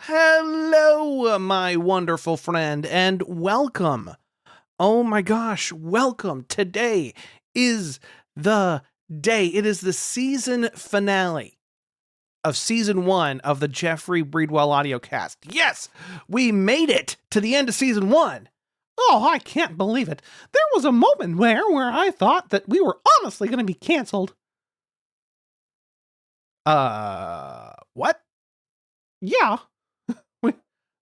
Hello, my wonderful friend, and welcome. Oh my gosh, welcome. Today is the day. It is the season finale of season 1 of the Geoffrey Breedwell audio cast. Yes, we made it to the end of season 1. Oh, I can't believe it. There was a moment where I thought that we were honestly going to be canceled. What? Yeah.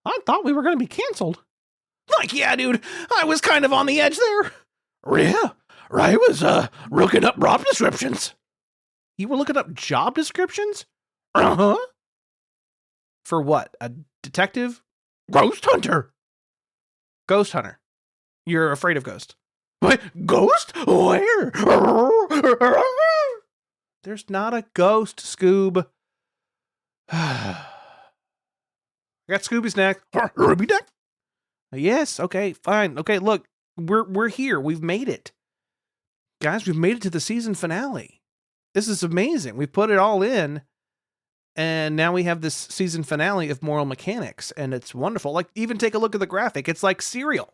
I thought we were going to be canceled. Like, yeah, dude, I was kind of on the edge there. Yeah, I was, looking up job descriptions. You were looking up job descriptions? Uh-huh. For what? A detective? Ghost hunter. Ghost hunter. You're afraid of ghosts. What? Ghost? Where? There's not a ghost, Scoob. I got Scooby's neck. Ruby neck? Yes, okay, fine. Okay, look, we're here. We've made it. Guys, we've made it to the season finale. This is amazing. We put it all in, and now we have this season finale of Moral Mechanics, and it's wonderful. Like, even take a look at the graphic. It's like cereal.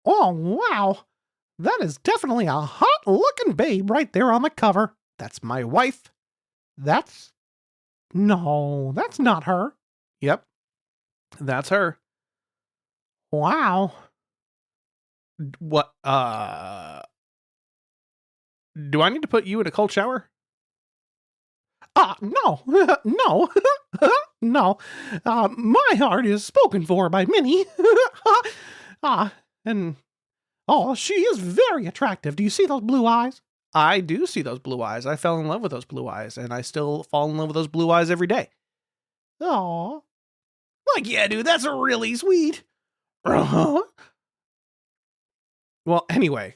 Oh, wow. That is definitely a hot-looking babe right there on the cover. That's my wife. No, that's not her. Yep. That's her. Wow. What, do I need to put you in a cold shower? No, no, no. My heart is spoken for by many. She is very attractive. Do you see those blue eyes? I do see those blue eyes. I fell in love with those blue eyes, and I still fall in love with those blue eyes every day. Aw. Like, yeah, dude, that's really sweet. Uh-huh. Well, anyway,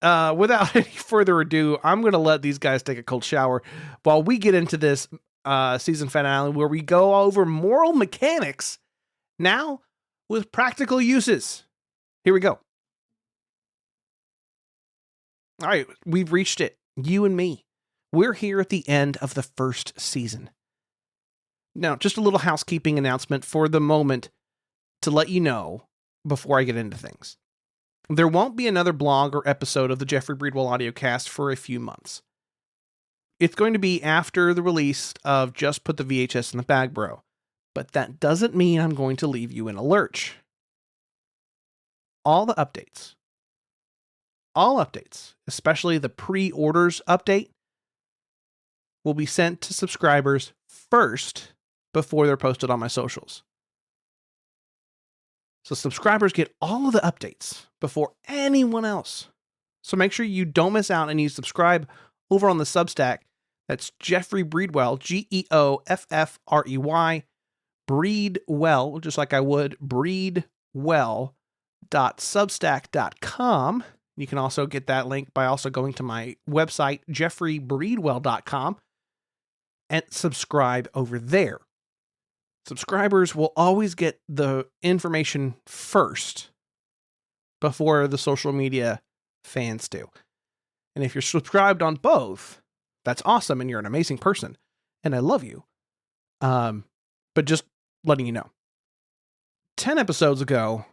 without any further ado, I'm going to let these guys take a cold shower while we get into this season finale where we go over moral mechanics now with practical uses. Here we go. All right, we've reached it. You and me. We're here at the end of the first season. Now, just a little housekeeping announcement for the moment to let you know before I get into things. There won't be another blog or episode of the Geoffrey Breedwell audiocast for a few months. It's going to be after the release of Just Put the VHS in the Bag, Bro. But that doesn't mean I'm going to leave you in a lurch. All updates, especially the pre-orders update, will be sent to subscribers first before they're posted on my socials. So subscribers get all of the updates before anyone else. So make sure you don't miss out and you subscribe over on the Substack. That's Geoffrey Breedwell, Geoffrey, Breedwell, just like I would, breedwell.substack.com. You can also get that link by also going to my website, geoffreybreedwell.com, and subscribe over there. Subscribers will always get the information first before the social media fans do. And if you're subscribed on both, that's awesome and you're an amazing person and I love you. But just letting you know. 10 episodes ago,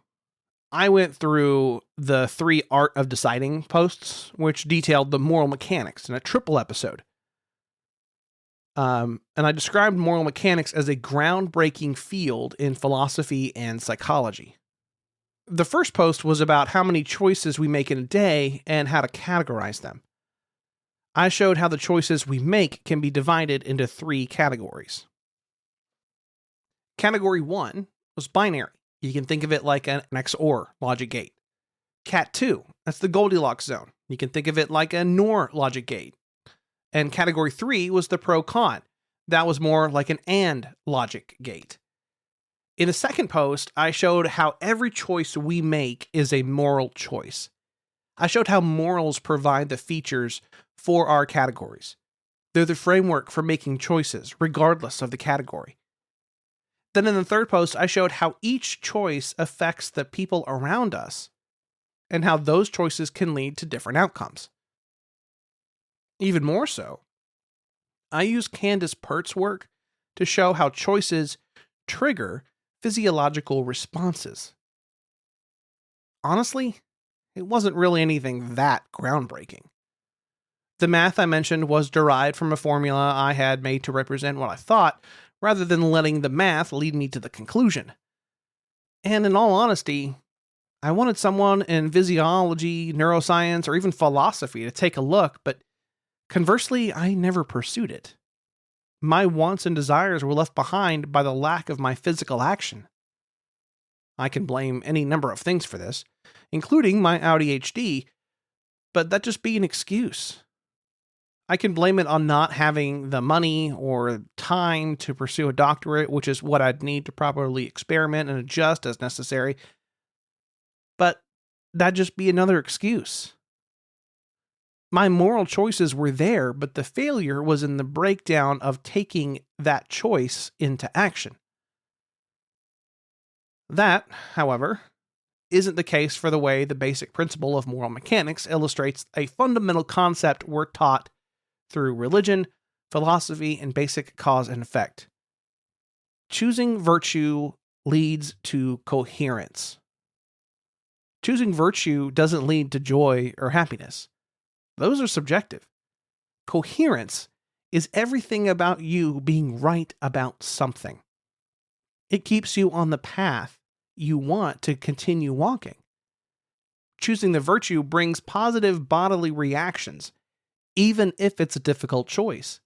I went through the 3 Art of Deciding posts, which detailed the moral mechanics in a triple episode. And I described moral mechanics as a groundbreaking field in philosophy and psychology. The first post was about how many choices we make in a day and how to categorize them. I showed how the choices we make can be divided into 3 categories. Category 1 was binary. You can think of it like an XOR logic gate. Cat 2, that's the Goldilocks zone. You can think of it like a NOR logic gate. And category 3 was the pro-con. That was more like an AND logic gate. In the second post, I showed how every choice we make is a moral choice. I showed how morals provide the features for our categories. They're the framework for making choices, regardless of the category. Then in the third post, I showed how each choice affects the people around us, and how those choices can lead to different outcomes. Even more so, I used Candace Pert's work to show how choices trigger physiological responses. Honestly, it wasn't really anything that groundbreaking. The math I mentioned was derived from a formula I had made to represent what I thought, rather than letting the math lead me to the conclusion. And in all honesty, I wanted someone in physiology, neuroscience, or even philosophy to take a look, but conversely, I never pursued it. My wants and desires were left behind by the lack of my physical action. I can blame any number of things for this, including my ADHD, but that'd just be an excuse. I can blame it on not having the money or time to pursue a doctorate, which is what I'd need to properly experiment and adjust as necessary. But that'd just be another excuse. My moral choices were there, but the failure was in the breakdown of taking that choice into action. That, however, isn't the case for the way the basic principle of moral mechanics illustrates a fundamental concept we're taught through religion, philosophy, and basic cause and effect. Choosing virtue leads to coherence. Choosing virtue doesn't lead to joy or happiness. Those are subjective. Coherence is everything about you being right about something. It keeps you on the path you want to continue walking. Choosing the virtue brings positive bodily reactions, even if it's a difficult choice.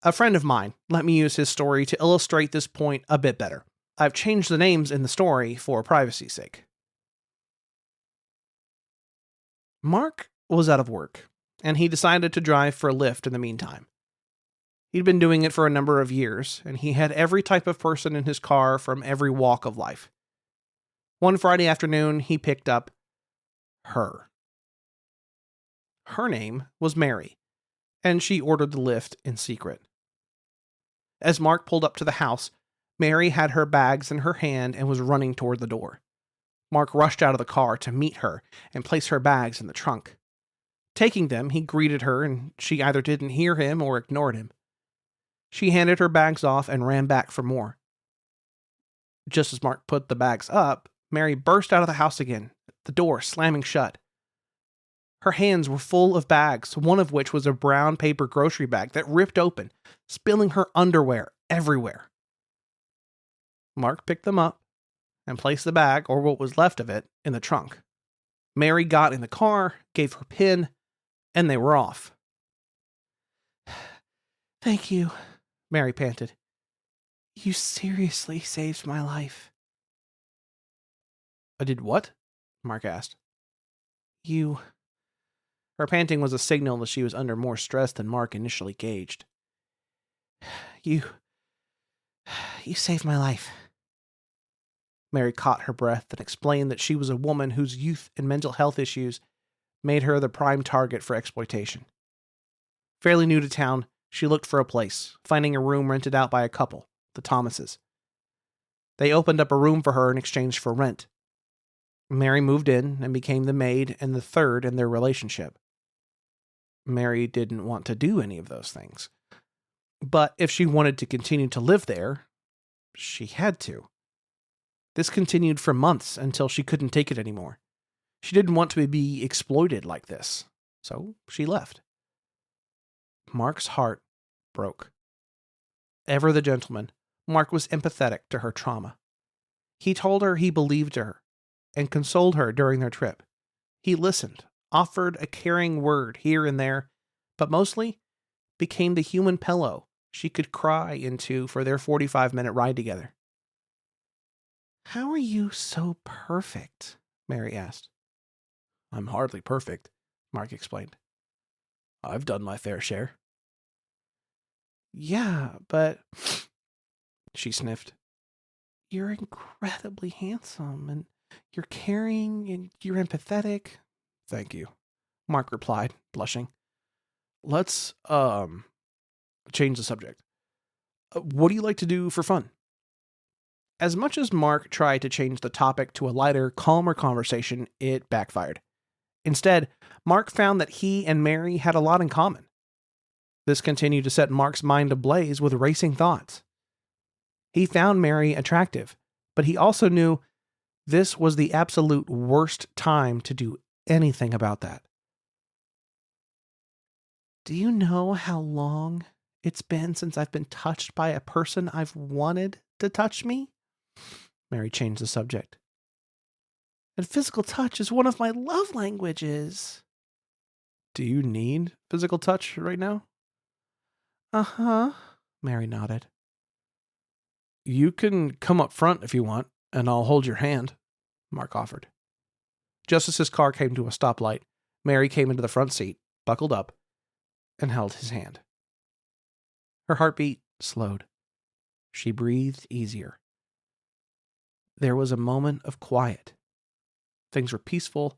A friend of mine let me use his story to illustrate this point a bit better. I've changed the names in the story for privacy's sake. Mark was out of work, and he decided to drive for a Lyft in the meantime. He'd been doing it for a number of years, and he had every type of person in his car from every walk of life. One Friday afternoon, he picked up her. Her name was Mary, and she ordered the Lyft in secret. As Mark pulled up to the house, Mary had her bags in her hand and was running toward the door. Mark rushed out of the car to meet her and place her bags in the trunk. Taking them, he greeted her, and she either didn't hear him or ignored him. She handed her bags off and ran back for more. Just as Mark put the bags up, Mary burst out of the house again, the door slamming shut. Her hands were full of bags, one of which was a brown paper grocery bag that ripped open, spilling her underwear everywhere. Mark picked them up and placed the bag, or what was left of it, in the trunk. Mary got in the car, gave her PIN, and they were off. "Thank you," Mary panted. "You seriously saved my life." "I did what?" Mark asked. You... Her panting was a signal that she was under more stress than Mark initially gauged. You saved my life." Mary caught her breath and explained that she was a woman whose youth and mental health issues made her the prime target for exploitation. Fairly new to town, she looked for a place, finding a room rented out by a couple, the Thomases. They opened up a room for her in exchange for rent. Mary moved in and became the maid and the third in their relationship. Mary didn't want to do any of those things. But if she wanted to continue to live there, she had to. This continued for months until she couldn't take it anymore. She didn't want to be exploited like this, so she left. Mark's heart broke. Ever the gentleman, Mark was empathetic to her trauma. He told her he believed her and consoled her during their trip. He listened, offered a caring word here and there, but mostly became the human pillow she could cry into for their 45-minute ride together. "How are you so perfect?" Mary asked. "I'm hardly perfect," Mark explained. "I've done my fair share." "Yeah, but..." she sniffed. "You're incredibly handsome, and you're caring, and you're empathetic." "Thank you," Mark replied, blushing. "Let's, change the subject. What do you like to do for fun?" As much as Mark tried to change the topic to a lighter, calmer conversation, it backfired. Instead, Mark found that he and Mary had a lot in common. This continued to set Mark's mind ablaze with racing thoughts. He found Mary attractive, but he also knew this was the absolute worst time to do anything about that. Do you know how long it's been since I've been touched by a person I've wanted to touch me? Mary changed the subject. And physical touch is one of my love languages. Do you need physical touch right now? Uh-huh, Mary nodded. You can come up front if you want, and I'll hold your hand, Mark offered. Just as his car came to a stoplight, Mary came into the front seat, buckled up, and held his hand. Her heartbeat slowed. She breathed easier. There was a moment of quiet. Things were peaceful,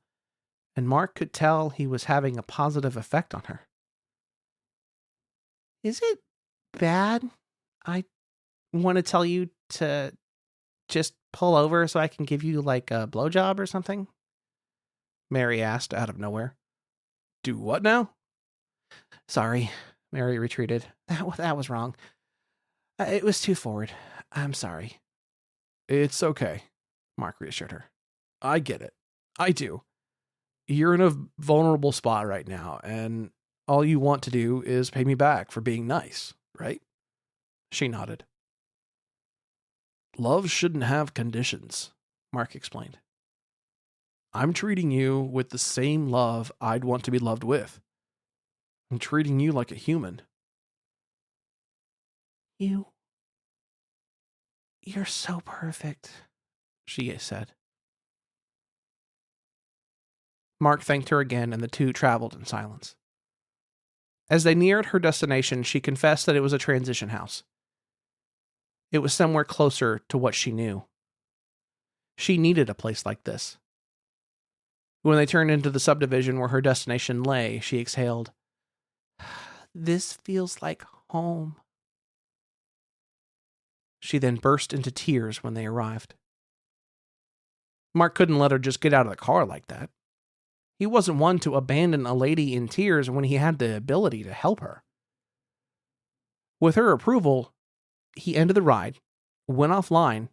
and Mark could tell he was having a positive effect on her. Is it bad? I want to tell you to just pull over so I can give you like a blowjob or something? Mary asked out of nowhere. Do what now? Sorry, Mary retreated. That was wrong. It was too forward. I'm sorry. It's okay, Mark reassured her. I get it. I do. You're in a vulnerable spot right now, and all you want to do is pay me back for being nice, right? She nodded. Love shouldn't have conditions, Mark explained. I'm treating you with the same love I'd want to be loved with. I'm treating you like a human. You're so perfect, she said. Mark thanked her again, and the two traveled in silence. As they neared her destination, she confessed that it was a transition house. It was somewhere closer to what she knew. She needed a place like this. When they turned into the subdivision where her destination lay, she exhaled. This feels like home. She then burst into tears when they arrived. Mark couldn't let her just get out of the car like that. He wasn't one to abandon a lady in tears when he had the ability to help her. With her approval, he ended the ride, went offline,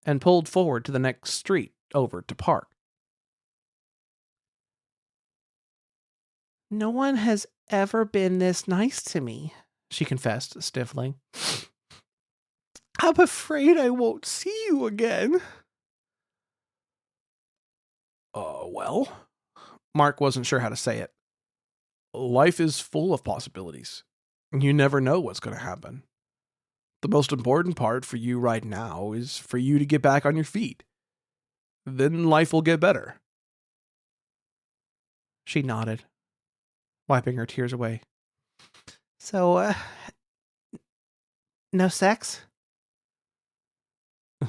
and pulled forward to the next street over to park. No one has ever been this nice to me, she confessed, stiffly. I'm afraid I won't see you again. Well, Mark wasn't sure how to say it. Life is full of possibilities. You never know what's going to happen. The most important part for you right now is for you to get back on your feet. Then life will get better. She nodded, wiping her tears away. So, no sex?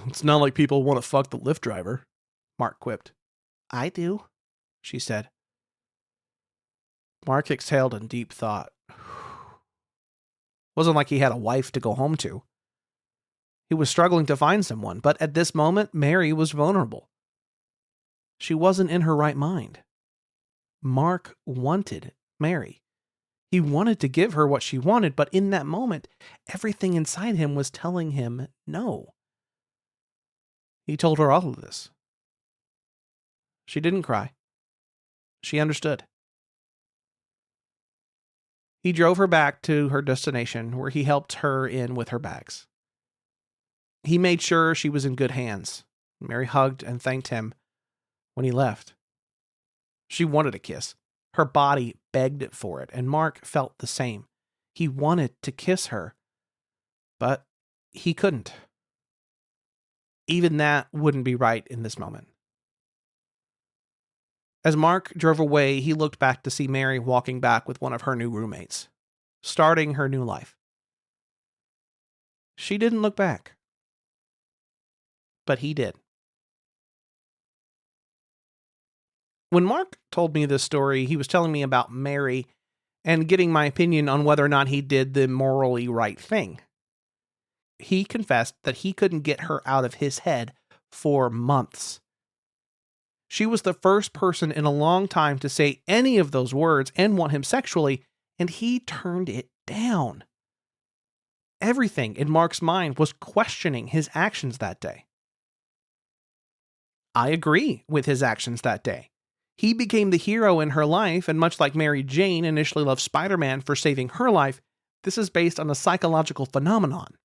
It's not like people want to fuck the Lyft driver, Mark quipped. I do, she said. Mark exhaled in deep thought. Wasn't like he had a wife to go home to. He was struggling to find someone, but at this moment, Mary was vulnerable. She wasn't in her right mind. Mark wanted Mary. He wanted to give her what she wanted, but in that moment, everything inside him was telling him no. He told her all of this. She didn't cry. She understood. He drove her back to her destination, where he helped her in with her bags. He made sure she was in good hands. Mary hugged and thanked him when he left. She wanted a kiss. Her body begged for it, and Mark felt the same. He wanted to kiss her, but he couldn't. Even that wouldn't be right in this moment. As Mark drove away, he looked back to see Mary walking back with one of her new roommates, starting her new life. She didn't look back, but he did. When Mark told me this story, he was telling me about Mary and getting my opinion on whether or not he did the morally right thing. He confessed that he couldn't get her out of his head for months. She was the first person in a long time to say any of those words and want him sexually, and he turned it down. Everything in Mark's mind was questioning his actions that day. I agree with his actions that day. He became the hero in her life, and much like Mary Jane initially loved Spider-Man for saving her life, this is based on a psychological phenomenon.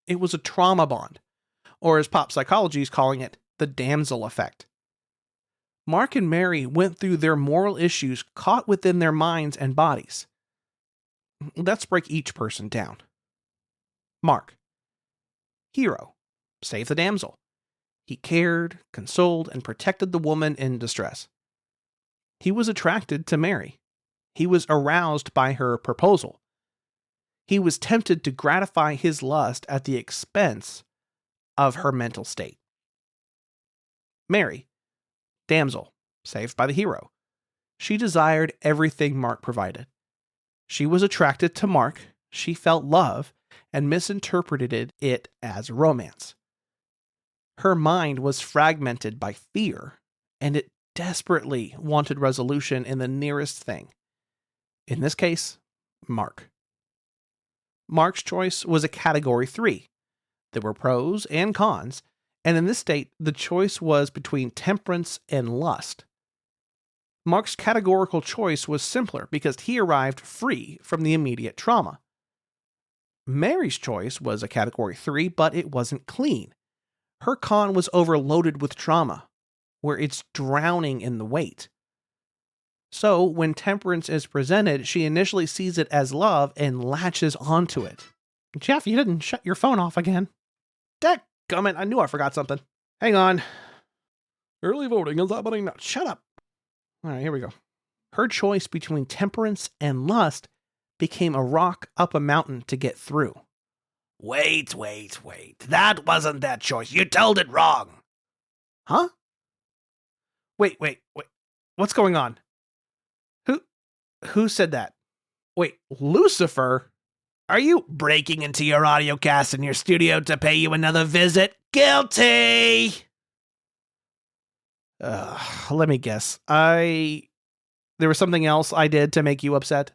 It was a trauma bond, or as pop psychology is calling it, the damsel effect. Mark and Mary went through their moral issues caught within their minds and bodies. Let's break each person down. Mark. Hero. Save the damsel. He cared, consoled, and protected the woman in distress. He was attracted to Mary. He was aroused by her proposal. He was tempted to gratify his lust at the expense of her mental state. Mary. Damsel. Saved by the hero. She desired everything Mark provided. She was attracted to Mark, she felt love, and misinterpreted it as romance. Her mind was fragmented by fear, and it desperately wanted resolution in the nearest thing. In this case, Mark. Mark's choice was a category 3. There were pros and cons, and in this state, the choice was between temperance and lust. Mark's categorical choice was simpler because he arrived free from the immediate trauma. Mary's choice was a category 3, but it wasn't clean. Her con was overloaded with trauma, where it's drowning in the weight. So, when temperance is presented, she initially sees it as love and latches onto it. Jeff, you didn't shut your phone off again. Dadgummit, I knew I forgot something. Hang on. Early voting is happening now. Shut up. All right, here we go. Her choice between temperance and lust became a rock up a mountain to get through. Wait. That wasn't that choice. You told it wrong. Huh? Wait. What's going on? Who said that? Wait, Lucifer? Are you breaking into your audio cast in your studio to pay you another visit? Guilty! Let me guess. There was something else I did to make you upset?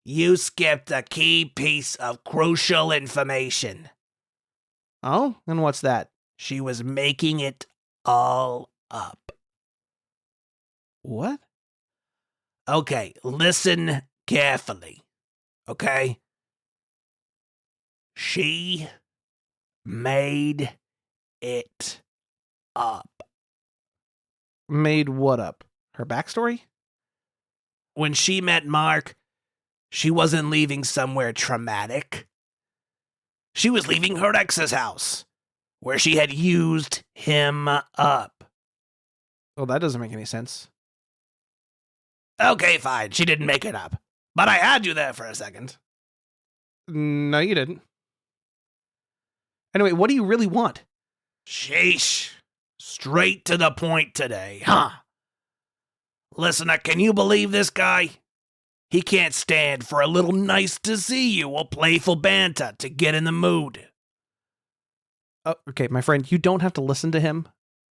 You skipped a key piece of crucial information. Oh, and what's that? She was making it all up. What? Okay, listen carefully. Okay? She made it up. Made what up? Her backstory? When she met Mark, she wasn't leaving somewhere traumatic. She was leaving her ex's house, where she had used him up. Well, that doesn't make any sense. Okay, fine, she didn't make it up. But I had you there for a second. No, you didn't. Anyway, what do you really want? Sheesh. Straight to the point today, huh? Listener, can you believe this guy? He can't stand for a little nice to see you or playful banter to get in the mood. Okay, my friend, you don't have to listen to him.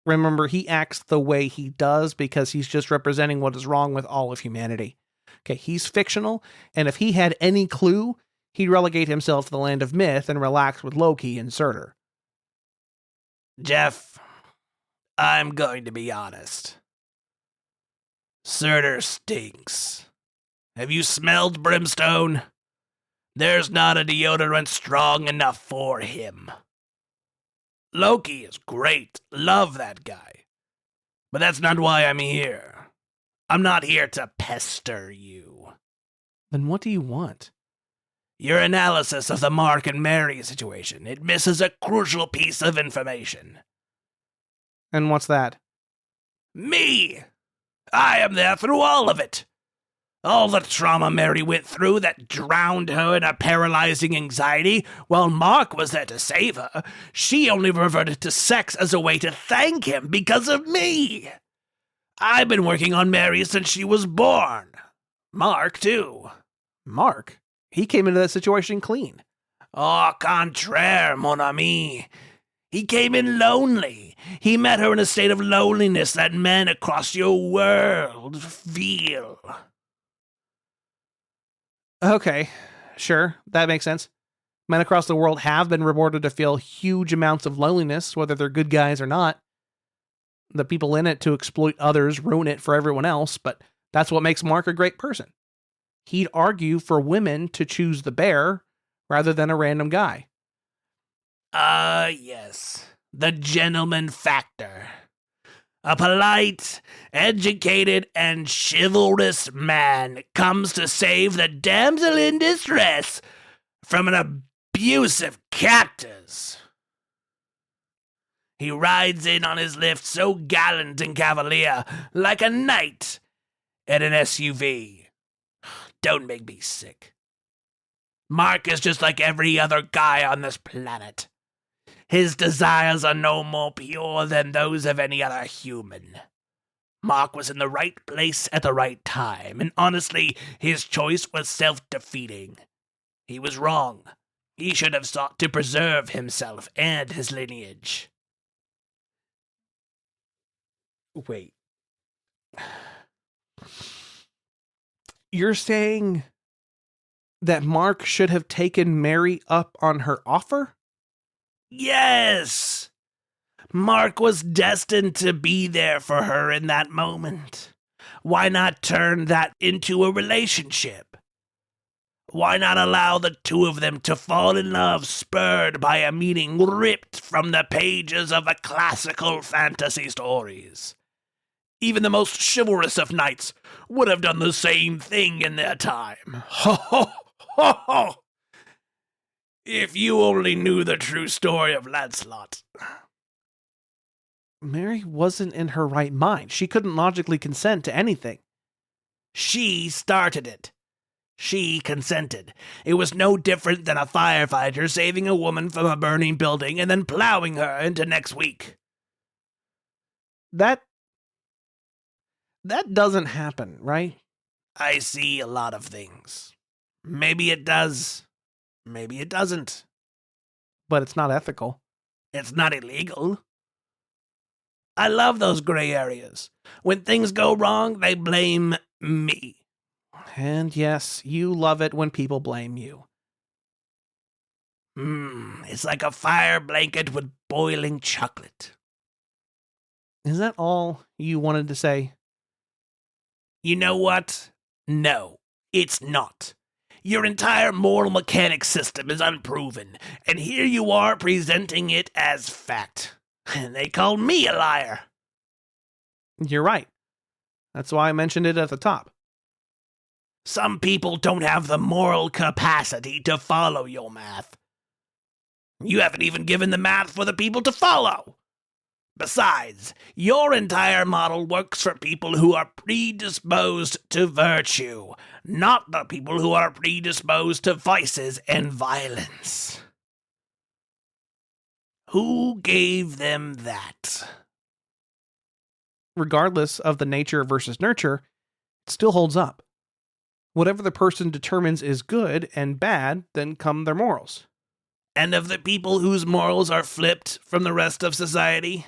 Remember, he acts the way he does because he's just representing what is wrong with all of humanity. Okay, he's fictional, and if he had any clue, he'd relegate himself to the land of myth and relax with Loki and Surtur. Jeff, I'm going to be honest. Surtur stinks. Have you smelled brimstone? There's not a deodorant strong enough for him. Loki is great. Love that guy. But that's not why I'm here. I'm not here to pester you. Then what do you want? Your analysis of the Mark and Mary situation. It misses a crucial piece of information. And what's that? Me! I am there through all of it. All the trauma Mary went through that drowned her in a paralyzing anxiety, while Mark was there to save her. She only reverted to sex as a way to thank him because of me. I've been working on Mary since she was born. Mark, too. Mark? He came into that situation clean. Au contraire, mon ami. He came in lonely. He met her in a state of loneliness that men across your world feel. Okay, Sure, that makes sense. Men across the world have been reported to feel huge amounts of loneliness, whether they're good guys or not. The people in it to exploit others ruin it for everyone else, but that's what makes Mark a great person. He'd argue for women to choose the bear rather than a random guy. Yes. The gentleman factor. A polite, educated, and chivalrous man comes to save the damsel in distress from an abusive captors. He rides in on his lift so gallant and cavalier, like a knight in an SUV. Don't make me sick. Mark is just like every other guy on this planet. His desires are no more pure than those of any other human. Mark was in the right place at the right time, and honestly, his choice was self-defeating. He was wrong. He should have sought to preserve himself and his lineage. Wait. You're saying that Mark should have taken Mary up on her offer? Yes! Mark was destined to be there for her in that moment. Why not turn that into a relationship? Why not allow the two of them to fall in love, spurred by a meaning ripped from the pages of the classical fantasy stories? Even the most chivalrous of knights would have done the same thing in their time. Ho, ho, ho, ho! If you only knew the true story of Lancelot. Mary wasn't in her right mind. She couldn't logically consent to anything. She started it. She consented. It was no different than a firefighter saving a woman from a burning building and then plowing her into next week. That doesn't happen, right? I see a lot of things. Maybe it does. Maybe it doesn't. But it's not ethical. It's not illegal. I love those gray areas. When things go wrong, they blame me. And yes, you love it when people blame you. It's like a fire blanket with boiling chocolate. Is that all you wanted to say? You know what? No, it's not. Your entire moral mechanics system is unproven, and here you are presenting it as fact. And they call me a liar. You're right. That's why I mentioned it at the top. Some people don't have the moral capacity to follow your math. You haven't even given the math for the people to follow. Besides, your entire model works for people who are predisposed to virtue, not the people who are predisposed to vices and violence. Who gave them that? Regardless of the nature versus nurture, it still holds up. Whatever the person determines is good and bad, then come their morals. And of the people whose morals are flipped from the rest of society?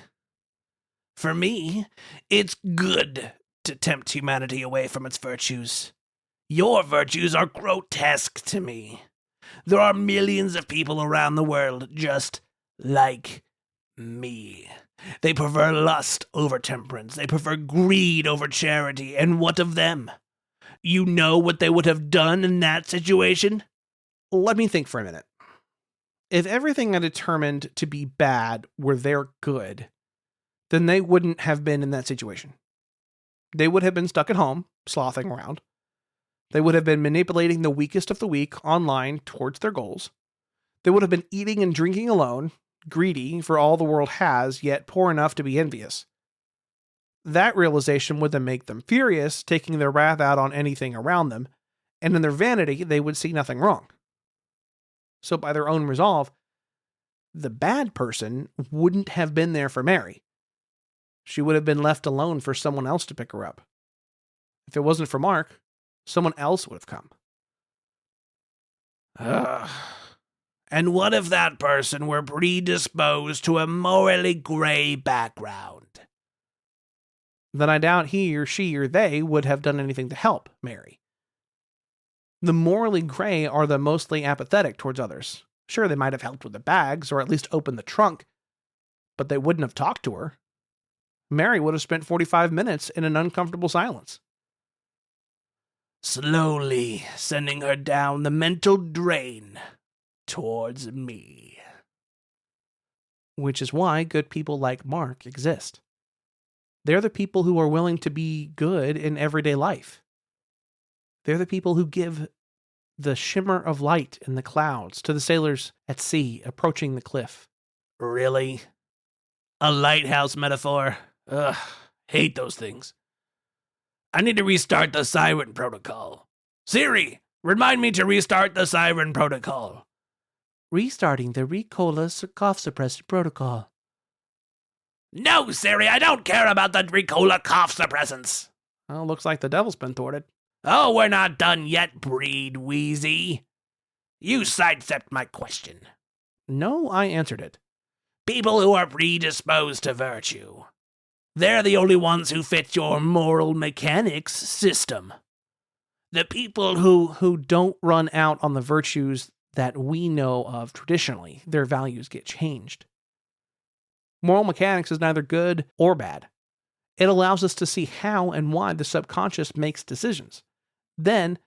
For me, it's good to tempt humanity away from its virtues. Your virtues are grotesque to me. There are millions of people around the world just like me. They prefer lust over temperance. They prefer greed over charity. And what of them? You know what they would have done in that situation? Let me think for a minute. If everything I determined to be bad were their good, then they wouldn't have been in that situation. They would have been stuck at home, slothing around. They would have been manipulating the weakest of the weak online towards their goals. They would have been eating and drinking alone, greedy for all the world has, yet poor enough to be envious. That realization would then make them furious, taking their wrath out on anything around them, and in their vanity, they would see nothing wrong. So by their own resolve, the bad person wouldn't have been there for Mary. She would have been left alone for someone else to pick her up. If it wasn't for Mark, someone else would have come. And what if that person were predisposed to a morally gray background? Then I doubt he or she or they would have done anything to help Mary. The morally gray are the mostly apathetic towards others. Sure, they might have helped with the bags, or at least opened the trunk, but they wouldn't have talked to her. Mary would have spent 45 minutes in an uncomfortable silence. Slowly sending her down the mental drain towards me. Which is why good people like Mark exist. They're the people who are willing to be good in everyday life. They're the people who give the shimmer of light in the clouds to the sailors at sea approaching the cliff. Really? A lighthouse metaphor? Ugh, hate those things. I need to restart the siren protocol. Siri, remind me to restart the siren protocol. Restarting the Ricola cough suppressant protocol. No, Siri, I don't care about the Ricola cough suppressants. Well, looks like the devil's been thwarted. Oh, we're not done yet, Breed Wheezy. You sidestepped my question. No, I answered it. People who are predisposed to virtue. They're the only ones who fit your moral mechanics system. The people who don't run out on the virtues that we know of traditionally, their values get changed. Moral mechanics is neither good or bad. It allows us to see how and why the subconscious makes decisions. Then,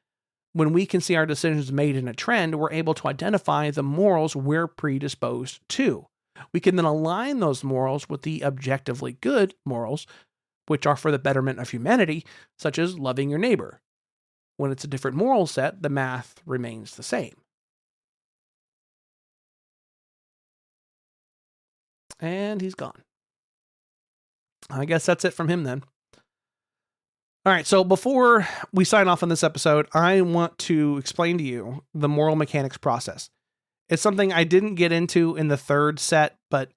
when we can see our decisions made in a trend, we're able to identify the morals we're predisposed to. We can then align those morals with the objectively good morals, which are for the betterment of humanity, such as loving your neighbor. When it's a different moral set, the math remains the same. And he's gone. I guess that's it from him then. All right, so before we sign off on this episode, I want to explain to you the moral mechanics process. It's something I didn't get into in the third set, but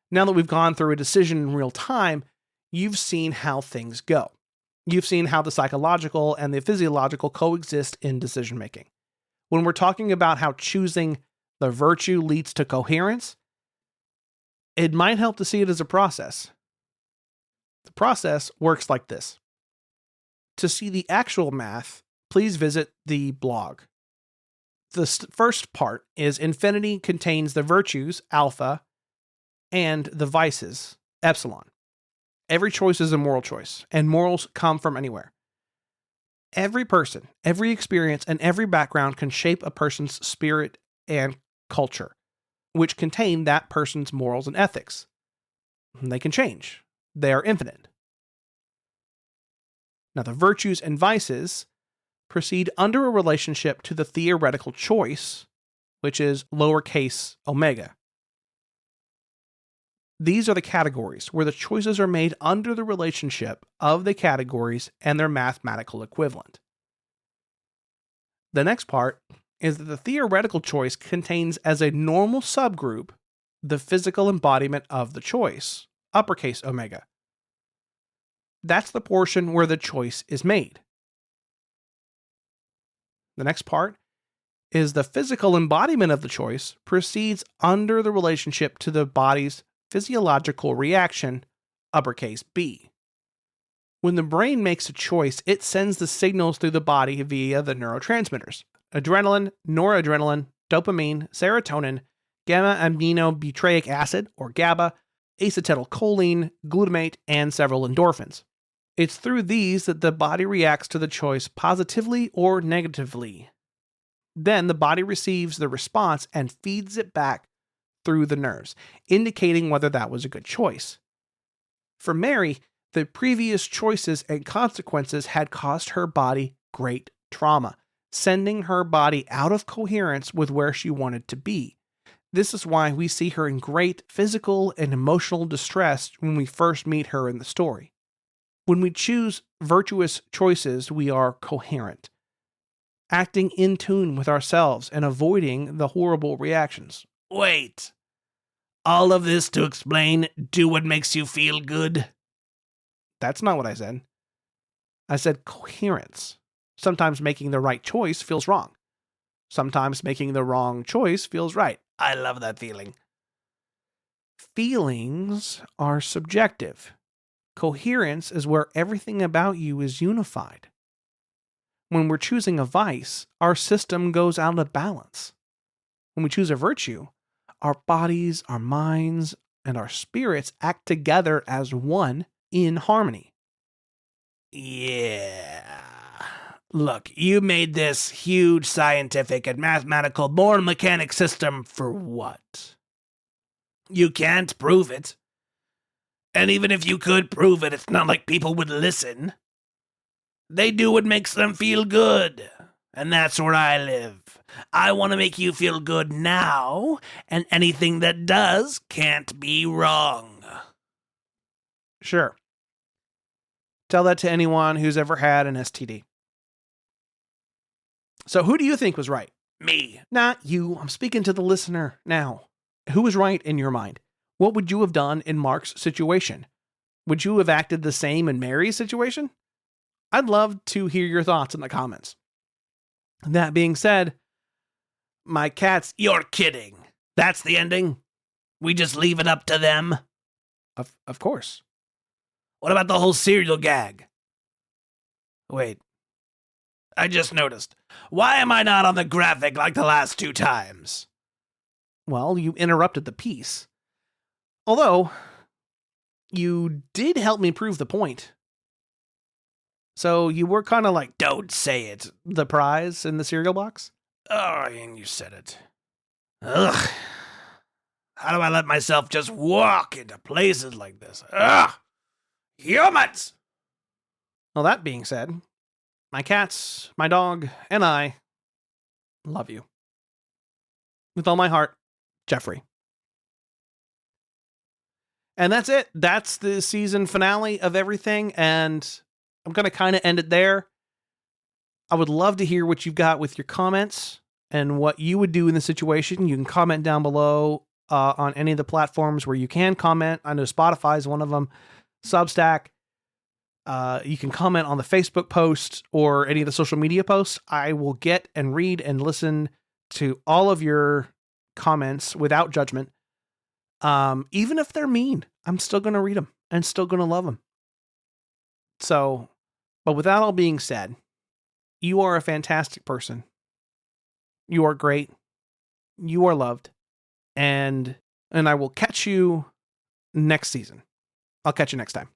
now that we've gone through a decision in real time, you've seen how things go. You've seen how the psychological and the physiological coexist in decision making. When we're talking about how choosing the virtue leads to coherence, it might help to see it as a process. The process works like this. To see the actual math, please visit the blog. The first part is infinity contains the virtues, alpha, and the vices, epsilon. Every choice is a moral choice, and morals come from anywhere. Every person, every experience, and every background can shape a person's spirit and culture, which contain that person's morals and ethics. They can change. They are infinite. Now, the virtues and vices proceed under a relationship to the theoretical choice, which is lowercase omega. These are the categories where the choices are made under the relationship of the categories and their mathematical equivalent. The next part is that the theoretical choice contains as a normal subgroup the physical embodiment of the choice, uppercase omega. That's the portion where the choice is made. The next part is the physical embodiment of the choice proceeds under the relationship to the body's physiological reaction, uppercase B. When the brain makes a choice, it sends the signals through the body via the neurotransmitters: adrenaline, noradrenaline, dopamine, serotonin, gamma-aminobutyric acid, or GABA, acetylcholine, glutamate, and several endorphins. It's through these that the body reacts to the choice positively or negatively. Then the body receives the response and feeds it back through the nerves, indicating whether that was a good choice. For Mary, the previous choices and consequences had caused her body great trauma, sending her body out of coherence with where she wanted to be. This is why we see her in great physical and emotional distress when we first meet her in the story. When we choose virtuous choices, we are coherent, acting in tune with ourselves and avoiding the horrible reactions. Wait. All of this to explain do what makes you feel good? That's not what I said. I said coherence. Sometimes making the right choice feels wrong. Sometimes making the wrong choice feels right. I love that feeling. Feelings are subjective. Coherence is where everything about you is unified. when we're choosing a vice, our system goes out of balance. When we choose a virtue, our bodies, our minds, and our spirits act together as one in harmony. Yeah. Look, you made this huge scientific and mathematical born mechanic system for what? You can't prove it. And even if you could prove it, it's not like people would listen. They do what makes them feel good. And that's where I live. I want to make you feel good now, and anything that does can't be wrong. Sure. Tell that to anyone who's ever had an STD. So who do you think was right? Me. Not you. I'm speaking to the listener now. Who was right in your mind? What would you have done in Mark's situation? Would you have acted the same in Mary's situation? I'd love to hear your thoughts in the comments. That being said, my cats... You're kidding. That's the ending? We just leave it up to them? Of course. What about the whole cereal gag? Wait. I just noticed. Why am I not on the graphic like the last 2 times? Well, you interrupted the piece. Although, you did help me prove the point. So you were kind of like, don't say it. The prize in the cereal box? Oh, and you said it. Ugh. How do I let myself just walk into places like this? Ugh. Humans! Well, that being said, my cats, my dog, and I love you. With all my heart, Geoffrey. And that's it. That's the season finale of everything, and I'm going to kind of end it there. I would love to hear what you've got with your comments and what you would do in the situation. You can comment down below on any of the platforms where you can comment. I know Spotify is one of them. Substack. You can comment on the Facebook post or any of the social media posts. I will get and read and listen to all of your comments without judgment. Even if they're mean, I'm still going to read them and still going to love them. So, but with that all being said, you are a fantastic person. You are great. You are loved. And I will catch you next season. I'll catch you next time.